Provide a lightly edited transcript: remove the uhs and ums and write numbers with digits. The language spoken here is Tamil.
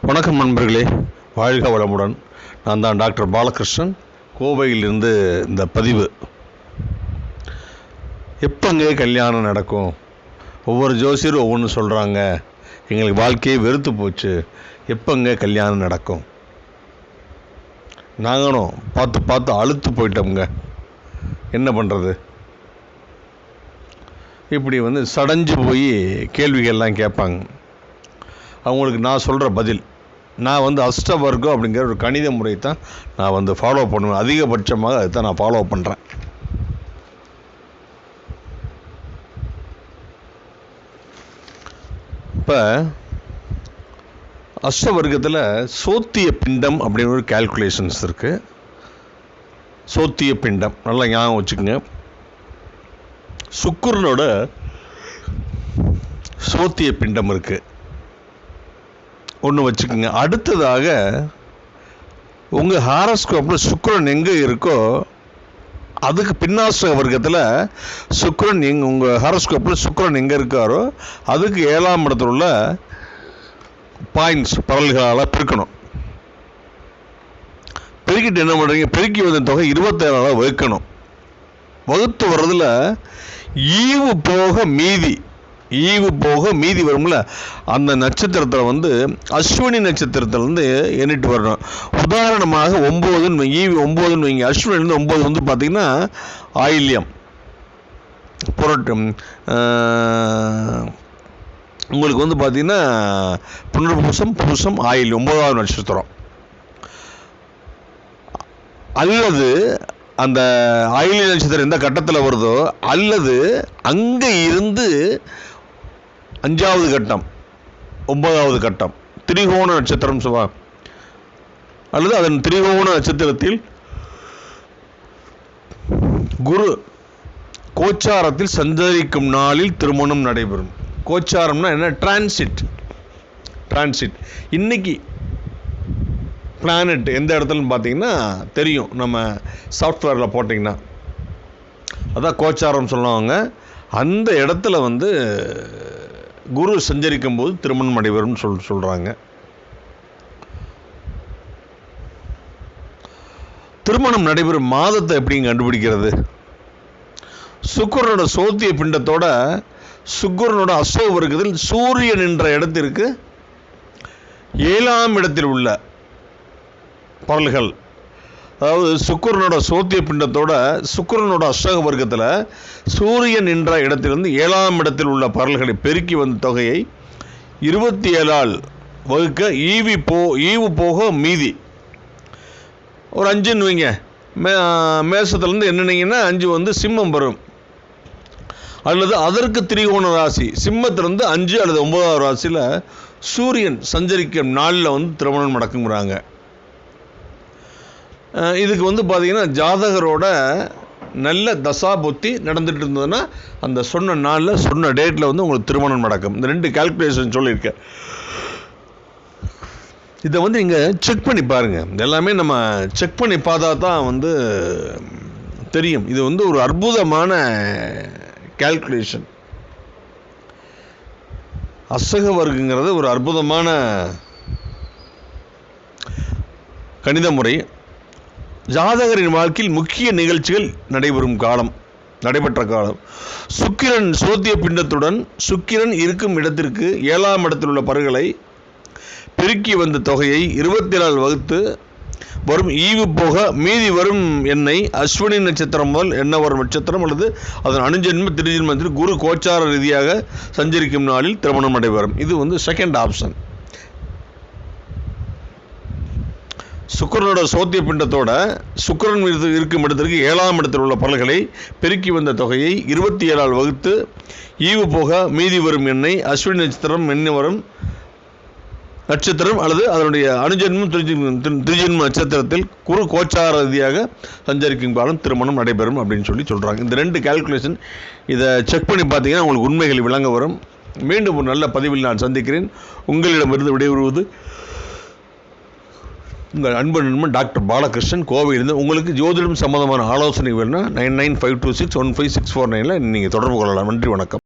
வணக்கம் நண்பர்களே, வாழ்க வளமுடன். நான் தான் டாக்டர் பாலகிருஷ்ணன், கோவையிலிருந்து இந்த பதிவு. எப்போங்க கல்யாணம் நடக்கும்? ஒவ்வொரு ஜோசியரும் ஒவ்வொன்று சொல்கிறாங்க. எங்களுக்கு வாழ்க்கையே வெறுத்து போச்சு, எப்போங்க கல்யாணம் நடக்கும்? நாங்களும் பார்த்து பார்த்து அழுத்து போயிட்டோம்ங்க. என்ன பண்ணுறது? இப்படி சடைஞ்சு போய் கேள்விகள்லாம் கேட்பாங்க. அவங்களுக்கு நான் சொல்கிற பதில், நான் அஷ்டவர்க்கம் அப்படிங்கிற ஒரு கணித முறை தான் நான் ஃபாலோ பண்ணுவேன். அதிகபட்சமாக அதை தான் நான் ஃபாலோ பண்ணுறேன். இப்போ அஷ்டவர்க்கத்தில் சோத்திய பிண்டம் அப்படின்னு ஒரு கால்குலேஷன்ஸ் இருக்குது. சோத்திய பிண்டம் நல்லா ஞாபகம் வச்சுக்கோங்க. சுக்கிரனோட சோத்திய பிண்டம் இருக்குது, ஒன்று வச்சுக்கோங்க. அடுத்ததாக உங்கள் ஹாரோஸ்கோப்பில் சுக்கிரன் எங்கே இருக்கோ அதுக்கு பின்னாஷ்ட வர்க்கத்தில் சுக்கிரன் உங்கள் ஹாரோஸ்கோப்பில் சுக்கிரன் எங்கே இருக்காரோ அதுக்கு 7ஆம் இடத்துல உள்ள பாயிண்ட்ஸ் பரல்களால் பெருக்கணும். பெருக்கிட்டு என்ன பண்ணுறீங்க? பெருக்கி வந்த தொகை 27ஆல் வகுக்கணும். வகுத்து வர்றதில் ஈவு போக மீதி வரும்ல, அந்த நட்சத்திரத்தில் அஸ்வினி நட்சத்திரத்திலேருந்து எண்ணிட்டு வரணும். உதாரணமாக 9 ஈவி 9 வைங்க. அஸ்வினிலேருந்து 9 பார்த்திங்கன்னா ஆயில்யம், புரட்டம், உங்களுக்கு பார்த்திங்கன்னா புனர்பூசம், பூசம், ஆயில்யம் 9ஆவது நட்சத்திரம். அல்லது அந்த ஆயில்ய நட்சத்திரம் எந்த கட்டத்தில் வருதோ அல்லது அங்கே இருந்து 5ஆவது கட்டம் 9ஆவது கட்டம் திரிகோண நட்சத்திரம் சொல்லுவாங்க. அல்லது அதன் திரிகோண நட்சத்திரத்தில் குரு கோச்சாரத்தில் சஞ்சரிக்கும் நாளில் திருமணம் நடைபெறும். கோச்சாரம்னா என்ன? டிரான்சிட். இன்னைக்கு பிளானட் எந்த இடத்துலன்னு பார்த்தீங்கன்னா தெரியும், நம்ம சாஃப்ட்வேரில் போட்டிங்கன்னா அதான் கோச்சாரம் சொல்லுவாங்க. அந்த இடத்துல குரு சஞ்சரிக்கும் போது திருமணம் நடைபெறும் சொல்கிறாங்க. திருமணம் நடைபெறும் மாதத்தை எப்படிங்க கண்டுபிடிக்கிறது? சுக்கிரனோட சோத்திய பிண்டத்தோட சுக்கிரனோட அஷ்டவர்க்கத்தில் சூரியன் என்ற இடத்திற்கு 7ஆம் இடத்தில் உள்ள பரல்கள், அதாவது சுக்கிரனோட சோத்திய பிண்டத்தோட சுக்கிரனோட அஷ்டக வர்க்கத்தில் சூரியன் என்ற இடத்திலிருந்து 7ஆம் இடத்தில் உள்ள பரல்களை பெருக்கி வந்த தொகையை 27ஆல் வகுக்க ஈவு போக மீதி ஒரு 5ன்னு வைங்க. மேசத்துலேருந்து என்னன்னீங்கன்னா 5 சிம்மம் வரும். அல்லது அதற்கு திரிகோண ராசி சிம்மத்திலிருந்து 5 அல்லது 9ஆவது ராசியில் சூரியன் சஞ்சரிக்கும் நாளில் திருமணம் நடக்குங்கிறாங்க. இதுக்கு பார்த்தீங்கன்னா ஜாதகரோட நல்ல தசா புத்தி நடந்துட்டு இருந்ததுன்னா அந்த சொன்ன நாளில் சொன்ன டேட்டில் உங்களுக்கு திருமணம் நடக்கும். இந்த 2 கால்குலேஷன் சொல்லியிருக்கேன். இதை நீங்கள் செக் பண்ணி பாருங்கள். எல்லாமே நம்ம செக் பண்ணி பார்த்தா தான் தெரியும். இது ஒரு அற்புதமான கால்குலேஷன். அஷ்டக வர்க்கங்கிறது ஒரு அற்புதமான கணித முறை. ஜாதகரின் வாழ்க்கையில் முக்கிய நிகழ்ச்சிகள் நடைபெற்ற காலம். சுக்கிரன் சோத்திய பிண்டத்துடன் சுக்கிரன் இருக்கும் இடத்திற்கு 7ஆம் இடத்தில் உள்ள பருகளை பெருக்கி வந்த தொகையை 27ஆல் வகுத்து வரும் ஈவு போக மீதி வரும் எண்ணை அஸ்வினி நட்சத்திரம் முதல் என்ன வரும் நட்சத்திரம் அல்லது அதன் அணுஜென்ம திருஜென்மத்தில் குரு கோச்சார ரீதியாக சஞ்சரிக்கும் நாளில் திருமணம் நடைபெறும். இது செகண்ட் ஆப்ஷன். சுக்கிரனோட சோத்திய பிண்டத்தோட சுக்கிரன் இருக்கும் இடத்திற்கு 7ஆம் இடத்தில் உள்ள பரல்களை பெருக்கி வந்த தொகையை 27ஆல் வகுத்து ஈவு போக மீதி வரும் எண்ணை அஸ்வினி நட்சத்திரம் என்ன வரும் நட்சத்திரம் அல்லது அதனுடைய அணுஜென்மம் திருஜென்ம நட்சத்திரத்தில் குரு கோச்சார ரீதியாக சஞ்சரிக்கும் காலம் திருமணம் நடைபெறும் அப்படின்னு சொல்கிறாங்க. இந்த 2 கால்குலேஷன் இதை செக் பண்ணி பார்த்தீங்கன்னா உங்களுக்கு உண்மைகள் விளங்க வரும். மீண்டும் ஒரு நல்ல பதிவில் நான் சந்திக்கிறேன். உங்களிடமிருந்து விடைபெறுவது உங்கள் அன்பு நண்பன் டாக்டர் பாலகிருஷ்ணன், கோவையிலிருந்து. உங்களுக்கு ஜோதிடம் சம்பந்தமான ஆலோசனை வேணும்னா 9952615649 நீங்கள் தொடர்பு கொள்ளலாம். நன்றி, வணக்கம்.